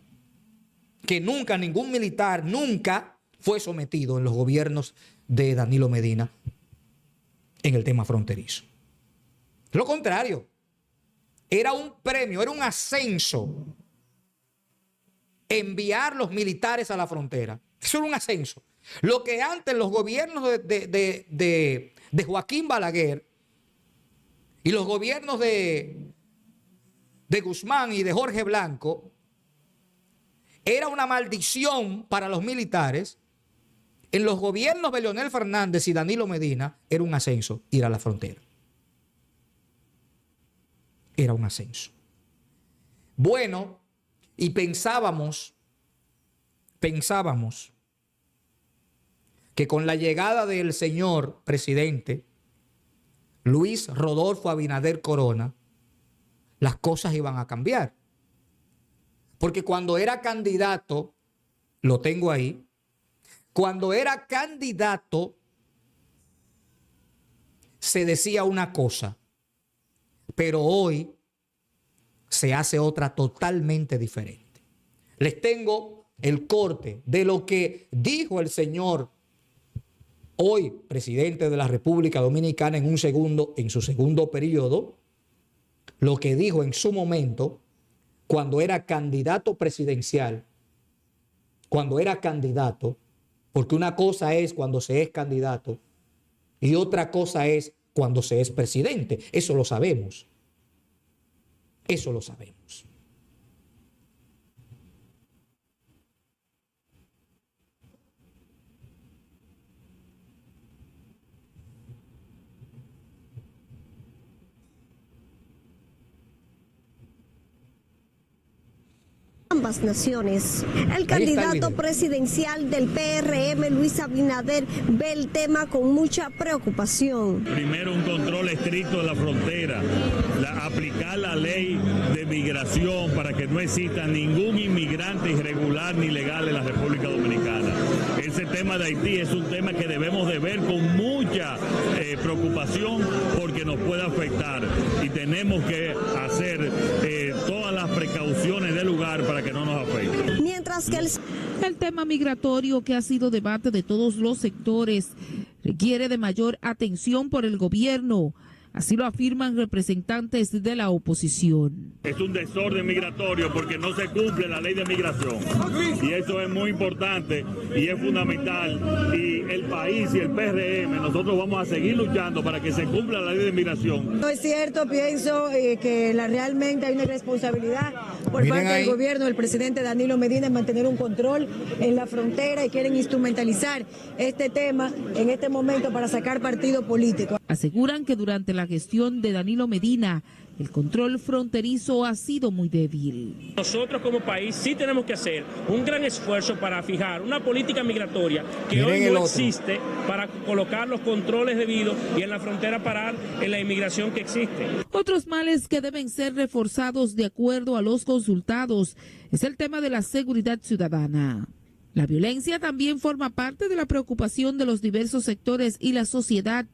que nunca ningún militar nunca fue sometido en los gobiernos de Danilo Medina en el tema fronterizo. Lo contrario, era un premio, era un ascenso enviar los militares a la frontera. Eso era un ascenso. Lo que antes los gobiernos de Joaquín Balaguer y los gobiernos de Guzmán y de Jorge Blanco era una maldición para los militares, en los gobiernos de Leonel Fernández y Danilo Medina era un ascenso ir a la frontera. Era un ascenso. Bueno, y pensábamos que con la llegada del señor presidente Luis Rodolfo Abinader Corona, las cosas iban a cambiar. Porque cuando era candidato, lo tengo ahí, cuando era candidato se decía una cosa, pero hoy se hace otra totalmente diferente. Les tengo el corte de lo que dijo el señor hoy presidente de la República Dominicana en su segundo periodo, lo que dijo en su momento cuando era candidato presidencial, porque una cosa es cuando se es candidato y otra cosa es cuando se es presidente. Eso lo sabemos. Eso lo sabemos. Ambas naciones. El candidato presidencial del PRM, Luis Abinader, ve el tema con mucha preocupación. Primero, un control estricto de la frontera, aplicar la ley de migración para que no exista ningún inmigrante irregular ni legal en la República Dominicana. Ese tema de Haití es un tema que debemos de ver con mucha preocupación porque nos puede afectar y tenemos que hacer todas las precauciones del lugar para que no nos afecte. Mientras que el tema migratorio, que ha sido debate de todos los sectores, requiere de mayor atención por el gobierno. Así lo afirman representantes de la oposición. Es un desorden migratorio porque no se cumple la ley de migración. Y eso es muy importante y es fundamental. Y el país y el PRM, nosotros vamos a seguir luchando para que se cumpla la ley de migración. No es cierto, pienso que realmente hay una responsabilidad por parte del gobierno del presidente Danilo Medina en mantener un control en la frontera y quieren instrumentalizar este tema en este momento para sacar partido político. Aseguran que durante la gestión de Danilo Medina, el control fronterizo ha sido muy débil. Nosotros como país sí tenemos que hacer un gran esfuerzo para fijar una política migratoria que hoy no existe, para colocar los controles debidos y en la frontera parar en la inmigración que existe. Otros males que deben ser reforzados de acuerdo a los consultados es el tema de la seguridad ciudadana. La violencia también forma parte de la preocupación de los diversos sectores y la sociedad,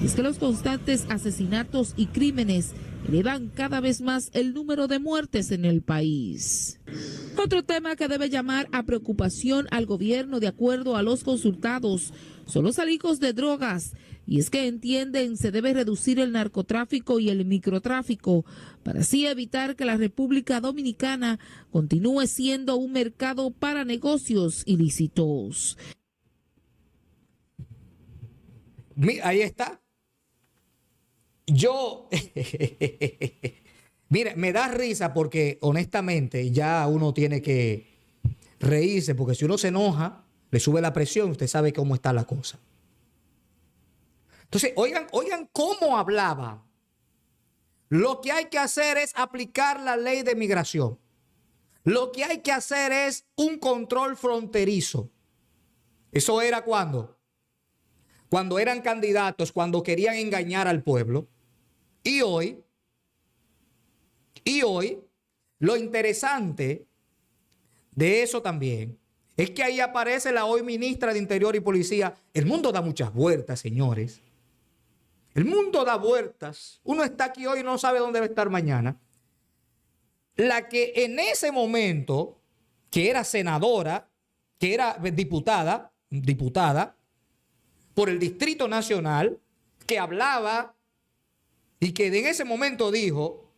Y es que los constantes asesinatos y crímenes elevan cada vez más el número de muertes en el país. Otro tema que debe llamar a preocupación al gobierno, de acuerdo a los consultados, son los alículos de drogas. Y es que entienden se debe reducir el narcotráfico y el microtráfico para así evitar que la República Dominicana continúe siendo un mercado para negocios ilícitos. Ahí está. Mira, me da risa porque honestamente ya uno tiene que reírse, porque si uno se enoja, le sube la presión, usted sabe cómo está la cosa. Entonces, oigan cómo hablaba. Lo que hay que hacer es aplicar la ley de migración. Lo que hay que hacer es un control fronterizo. ¿Eso era cuando? Cuando eran candidatos, cuando querían engañar al pueblo. Y hoy, lo interesante de eso también es que ahí aparece la hoy ministra de Interior y Policía. El mundo da muchas vueltas, señores. El mundo da vueltas. Uno está aquí hoy y no sabe dónde va a estar mañana. La que en ese momento, que era senadora, que era diputada por el Distrito Nacional, que hablaba y que en ese momento dijo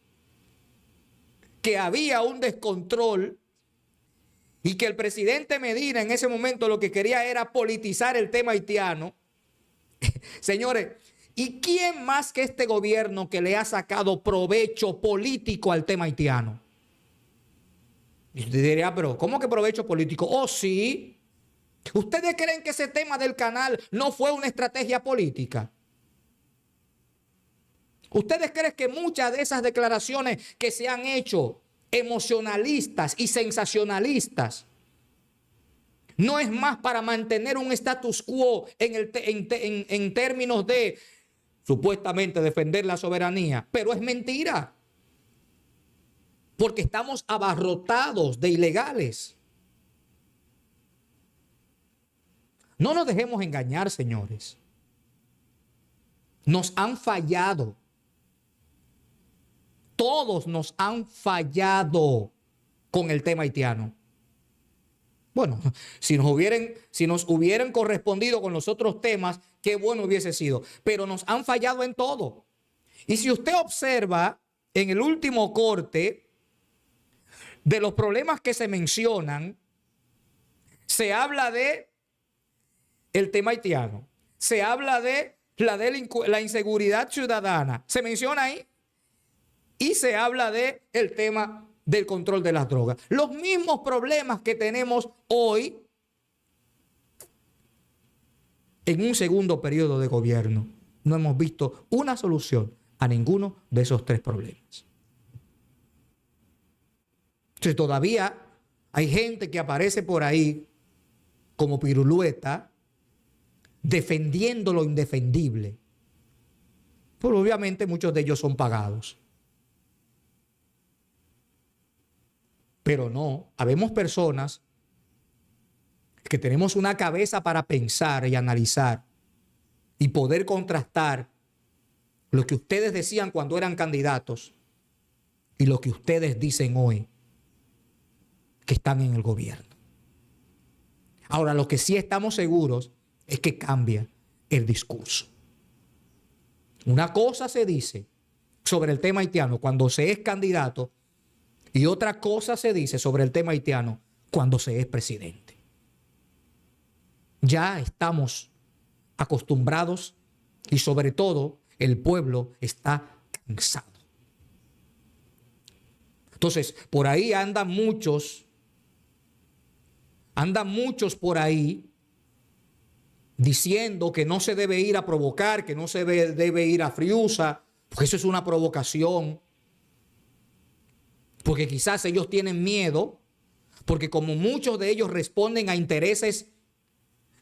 que había un descontrol y que el presidente Medina en ese momento lo que quería era politizar el tema haitiano. Señores, ¿y quién más que este gobierno que le ha sacado provecho político al tema haitiano? Y usted diría, pero ¿cómo que provecho político? Oh, sí. ¿Ustedes creen que ese tema del canal no fue una estrategia política? ¿Ustedes creen que muchas de esas declaraciones que se han hecho emocionalistas y sensacionalistas no es más para mantener un status quo en términos de supuestamente defender la soberanía? Pero es mentira. Porque estamos abarrotados de ilegales. No nos dejemos engañar, señores. Nos han fallado. Todos nos han fallado con el tema haitiano. Bueno, si nos hubieran correspondido con los otros temas, qué bueno hubiese sido. Pero nos han fallado en todo. Y si usted observa en el último corte de los problemas que se mencionan, se habla de el tema haitiano, se habla de la inseguridad ciudadana, se menciona ahí, y se habla de el tema del control de las drogas. Los mismos problemas que tenemos hoy en un segundo periodo de gobierno. No hemos visto una solución a ninguno de esos tres problemas. Entonces todavía hay gente que aparece por ahí como pirulueta defendiendo lo indefendible. Pero obviamente muchos de ellos son pagados. Pero no, habemos personas que tenemos una cabeza para pensar y analizar y poder contrastar lo que ustedes decían cuando eran candidatos y lo que ustedes dicen hoy que están en el gobierno. Ahora, lo que sí estamos seguros es que cambia el discurso. Una cosa se dice sobre el tema haitiano cuando se es candidato y otra cosa se dice sobre el tema haitiano cuando se es presidente. Ya estamos acostumbrados y sobre todo el pueblo está cansado. Entonces, por ahí andan muchos por ahí diciendo que no se debe ir a provocar, que no se debe ir a Friusa, porque eso es una provocación. Porque quizás ellos tienen miedo, porque como muchos de ellos responden a intereses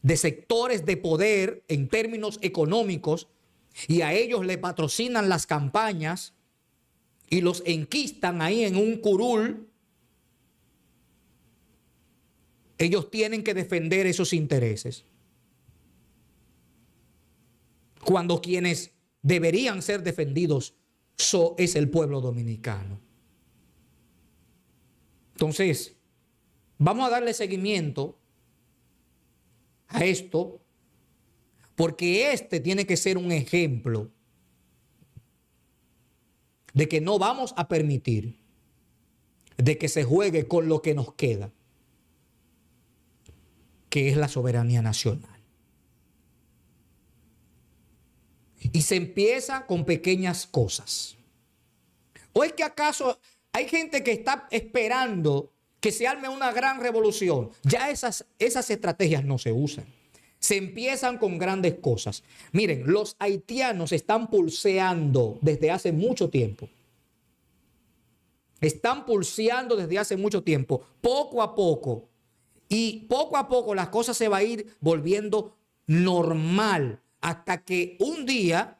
de sectores de poder en términos económicos y a ellos le patrocinan las campañas y los enquistan ahí en un curul, ellos tienen que defender esos intereses. cuando quienes deberían ser defendidos es el pueblo dominicano. Entonces, vamos a darle seguimiento a esto, porque este tiene que ser un ejemplo de que no vamos a permitir de que se juegue con lo que nos queda, que es la soberanía nacional. Y se empieza con pequeñas cosas. ¿O es que acaso hay gente que está esperando que se arme una gran revolución? Ya esas estrategias no se usan. Se empiezan con grandes cosas. Miren, los haitianos están pulseando desde hace mucho tiempo. Están pulseando desde hace mucho tiempo, poco a poco. Y poco a poco las cosas se van a ir volviendo normal hasta que un día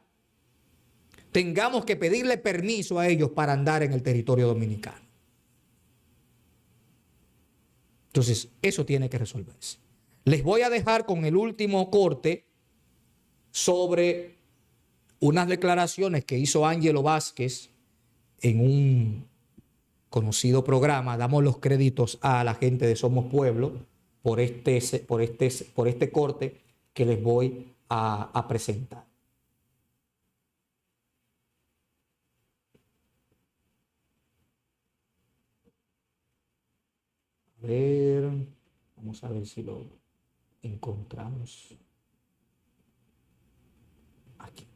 tengamos que pedirle permiso a ellos para andar en el territorio dominicano. Entonces, eso tiene que resolverse. Les voy a dejar con el último corte sobre unas declaraciones que hizo Ángelo Vázquez en un conocido programa. Damos los créditos a la gente de Somos Pueblo por este corte que les voy a presentar. A ver, vamos a ver si lo encontramos aquí.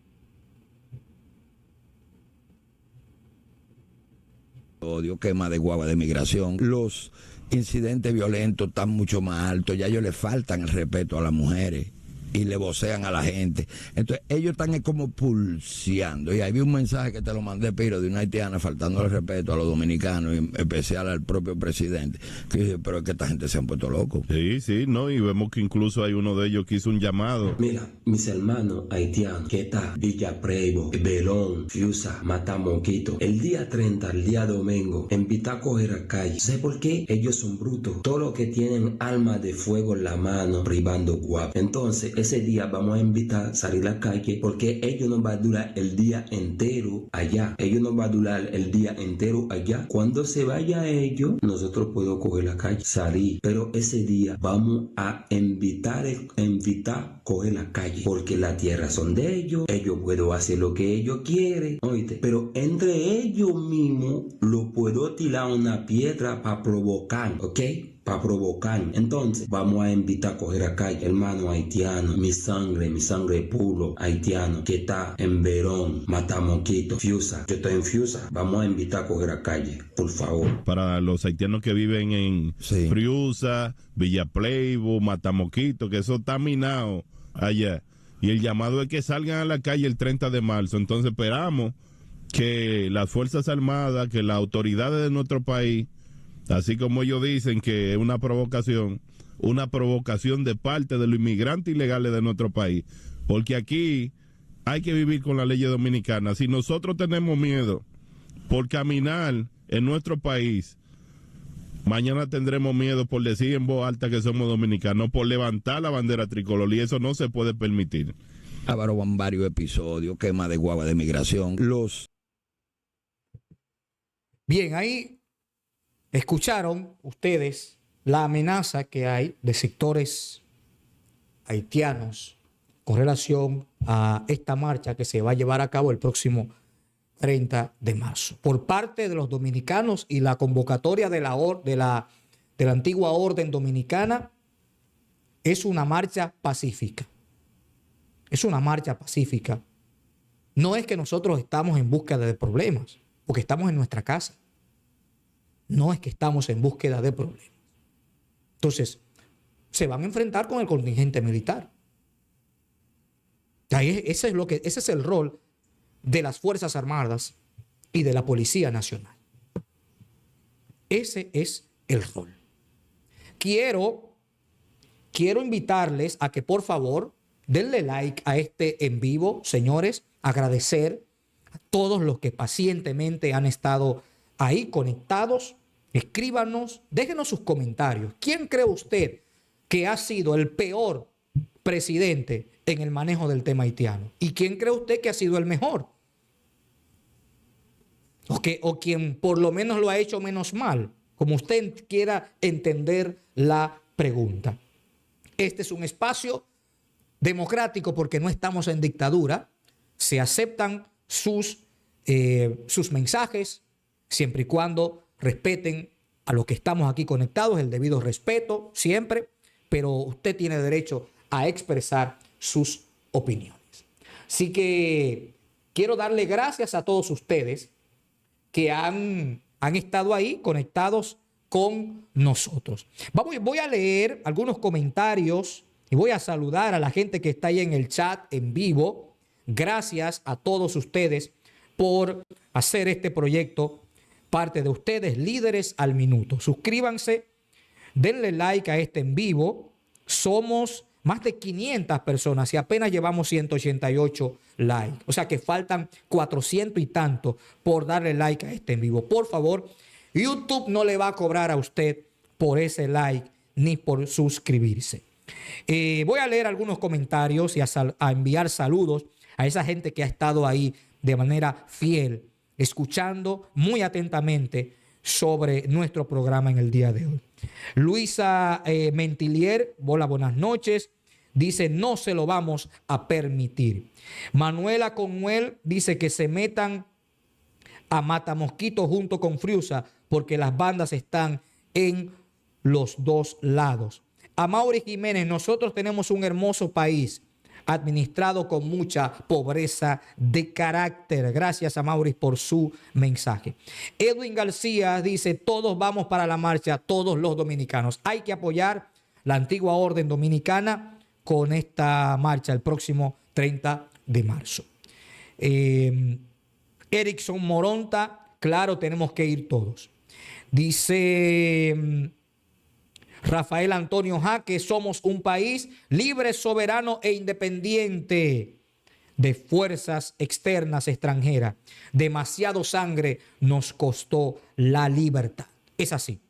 Odio, quema de guagua de migración. Los incidentes violentos están mucho más altos. Ya ellos le faltan el respeto a las mujeres y le vocean a la gente. Entonces ellos están como pulseando. Y ahí vi un mensaje que te lo mandé, Piro, de una haitiana faltando el respeto a los dominicanos, y en especial al propio presidente. Que dije, pero es que esta gente se han puesto locos. Sí, no, y vemos que incluso hay uno de ellos que hizo un llamado. Mira, mis hermanos haitianos, Queta, Villa Preibo, Belón, Fiusa, Matamoquito, el día 30, el día domingo, en Pitaco era calle. ¿Sabes por qué? Ellos son brutos. Todos los que tienen armas de fuego en la mano, privando guapo. Entonces, ese día vamos a invitar a salir a la calle, porque ellos no van a durar el día entero allá. Ellos no van a durar el día entero allá. Cuando se vaya ellos, nosotros podemos coger la calle, salir. Pero ese día vamos a invitar a coger la calle, porque la tierra son de ellos. Ellos pueden hacer lo que ellos quieren, ¿oíste? Pero entre ellos mismos lo puedo tirar una piedra para provocar, ¿ok? Para provocar. Entonces vamos a invitar a coger a calle, hermano haitiano, mi sangre puro haitiano que está en Verón, Matamoquito, Fiusa. Yo estoy en Fiusa. Vamos a invitar a coger a calle, por favor. Para los haitianos que viven en Fiusa, Villa Pleibo, Matamoquito, que eso está minado allá. Y el llamado es que salgan a la calle el 30 de marzo. Entonces esperamos que las Fuerzas Armadas, que las autoridades de nuestro país, así como ellos dicen que es una provocación de parte de los inmigrantes ilegales de nuestro país, porque aquí hay que vivir con la ley dominicana. Si nosotros tenemos miedo por caminar en nuestro país, mañana tendremos miedo por decir en voz alta que somos dominicanos, por levantar la bandera tricolor, y eso no se puede permitir. Álvaro, van varios episodios, quema de guagua de migración. Bien, ahí escucharon ustedes la amenaza que hay de sectores haitianos con relación a esta marcha que se va a llevar a cabo el próximo 30 de marzo. Por parte de los dominicanos y la convocatoria de la antigua orden dominicana, es una marcha pacífica. Es una marcha pacífica. No es que nosotros estamos en búsqueda de problemas, porque estamos en nuestra casa. No es que estamos en búsqueda de problemas. Entonces, se van a enfrentar con el contingente militar. Ese es el rol de las Fuerzas Armadas y de la Policía Nacional. Ese es el rol. Quiero invitarles a que por favor denle like a este en vivo, señores. Agradecer a todos los que pacientemente han estado ahí conectados. Escríbanos, déjenos sus comentarios. ¿Quién cree usted que ha sido el peor presidente en el manejo del tema haitiano? ¿Y quién cree usted que ha sido el mejor? O quien por lo menos lo ha hecho menos mal, como usted quiera entender la pregunta. Este es un espacio democrático porque no estamos en dictadura. Se aceptan sus mensajes siempre y cuando respeten a los que estamos aquí conectados, el debido respeto siempre, pero usted tiene derecho a expresar sus opiniones. Así que quiero darle gracias a todos ustedes que han estado ahí conectados con nosotros. Voy a leer algunos comentarios y voy a saludar a la gente que está ahí en el chat en vivo. Gracias a todos ustedes por hacer este proyecto parte de ustedes, Líderes al Minuto. Suscríbanse, denle like a este en vivo. Somos más de 500 personas y apenas llevamos 188 likes. O sea que faltan 400 y tanto por darle like a este en vivo. Por favor, YouTube no le va a cobrar a usted por ese like ni por suscribirse. Voy a leer algunos comentarios y a enviar saludos a esa gente que ha estado ahí de manera fiel, escuchando muy atentamente sobre nuestro programa en el día de hoy. Luisa Mentilier, hola, buenas noches. Dice, no se lo vamos a permitir. Manuela Conmuel dice que se metan a Matamosquito junto con Friusa porque las bandas están en los dos lados. A Mauri Jiménez, nosotros tenemos un hermoso país administrado con mucha pobreza de carácter. Gracias a Mauri por su mensaje. Edwin García dice, todos vamos para la marcha, todos los dominicanos. Hay que apoyar la antigua orden dominicana con esta marcha el próximo 30 de marzo. Erickson Moronta, claro, tenemos que ir todos. Dice Rafael Antonio Jaque, somos un país libre, soberano e independiente de fuerzas externas extranjeras. Demasiado sangre nos costó la libertad. Es así,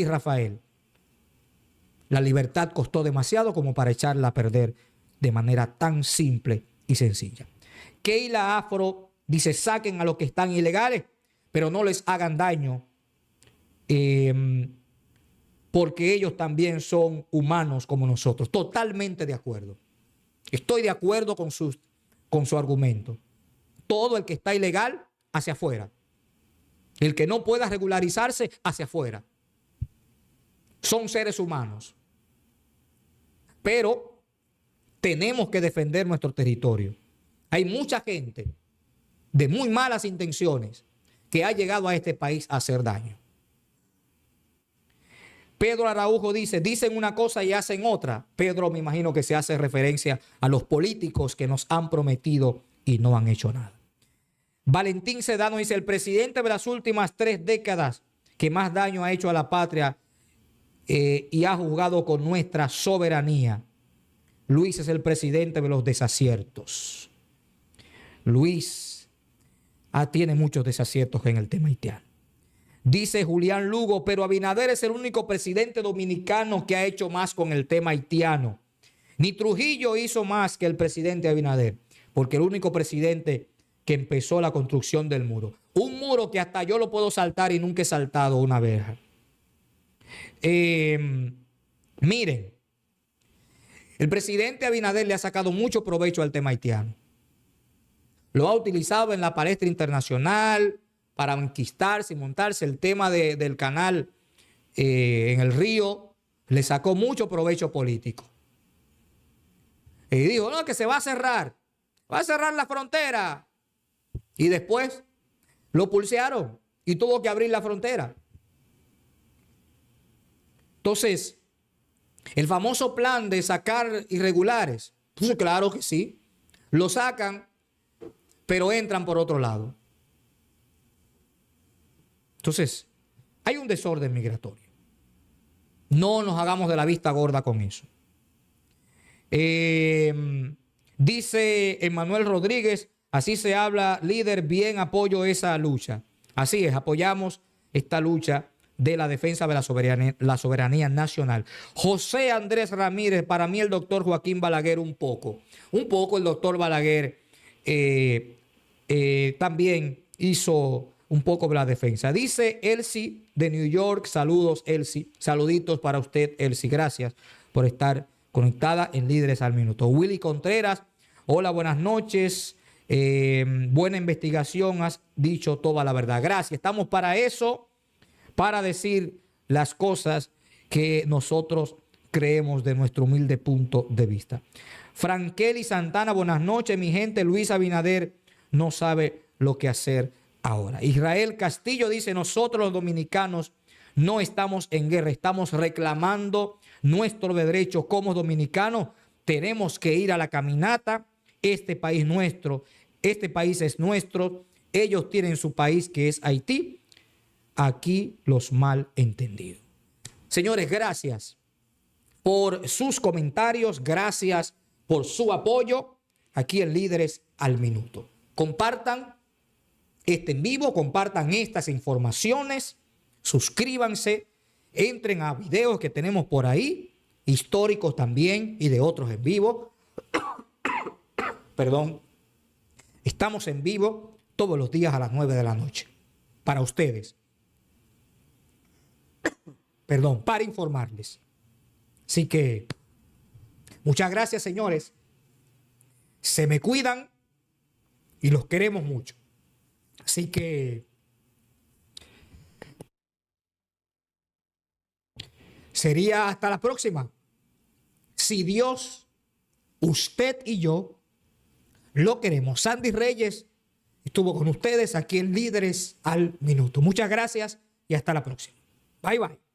Rafael. La libertad costó demasiado como para echarla a perder de manera tan simple y sencilla. Keila Afro dice, saquen a los que están ilegales, pero no les hagan daño, porque ellos también son humanos como nosotros. Totalmente de acuerdo. Estoy de acuerdo con su argumento. Todo el que está ilegal, hacia afuera. El que no pueda regularizarse, hacia afuera. Son seres humanos. Pero tenemos que defender nuestro territorio. Hay mucha gente de muy malas intenciones que ha llegado a este país a hacer daño. Pedro Araujo dice, dicen una cosa y hacen otra. Pedro, me imagino que se hace referencia a los políticos que nos han prometido y no han hecho nada. Valentín Sedano dice, el presidente de las últimas 3 décadas que más daño ha hecho a la patria y ha jugado con nuestra soberanía. Luis es el presidente de los desaciertos. Luis tiene muchos desaciertos en el tema haitiano. Dice Julián Lugo, pero Abinader es el único presidente dominicano que ha hecho más con el tema haitiano. Ni Trujillo hizo más que el presidente Abinader, porque el único presidente que empezó la construcción del muro. Un muro que hasta yo lo puedo saltar y nunca he saltado una verja. Miren, el presidente Abinader le ha sacado mucho provecho al tema haitiano. Lo ha utilizado en la palestra internacional para enquistarse y montarse. El tema del canal en el río le sacó mucho provecho político. Y dijo, no, que se va a cerrar la frontera. Y después lo pulsearon y tuvo que abrir la frontera. Entonces, el famoso plan de sacar irregulares, pues claro que sí, lo sacan, pero entran por otro lado. Entonces, hay un desorden migratorio. No nos hagamos de la vista gorda con eso. Dice Emanuel Rodríguez, así se habla, líder, bien apoyo esa lucha. Así es, apoyamos esta lucha de la defensa de la soberanía nacional. José Andrés Ramírez, para mí el doctor Joaquín Balaguer un poco el doctor Balaguer también hizo un poco de la defensa. Dice Elsie de New York, saludos Elsie, saluditos para usted Elsie, gracias por estar conectada en Líderes al Minuto. Willy Contreras, hola, buenas noches, buena investigación, has dicho toda la verdad. Gracias, estamos para eso, para decir las cosas que nosotros creemos de nuestro humilde punto de vista. Frankeli Santana, buenas noches, mi gente. Luis Abinader no sabe lo que hacer ahora. Israel Castillo dice, nosotros los dominicanos no estamos en guerra, estamos reclamando nuestro derecho como dominicanos. Tenemos que ir a la caminata. Este país nuestro, este país es nuestro. Ellos tienen su país que es Haití. Aquí los malentendidos. Señores, gracias por sus comentarios, gracias por su apoyo aquí en Líderes al Minuto. Compartan este en vivo, compartan estas informaciones, suscríbanse, entren a videos que tenemos por ahí, históricos también y de otros en vivo. Perdón, estamos en vivo todos los días a las 9 de la noche para ustedes. Perdón, para informarles. Así que muchas gracias, señores. Se me cuidan y los queremos mucho. Así que sería hasta la próxima. Si Dios, usted y yo lo queremos. Sandy Reyes estuvo con ustedes aquí en Líderes al Minuto. Muchas gracias y hasta la próxima. Bye, bye.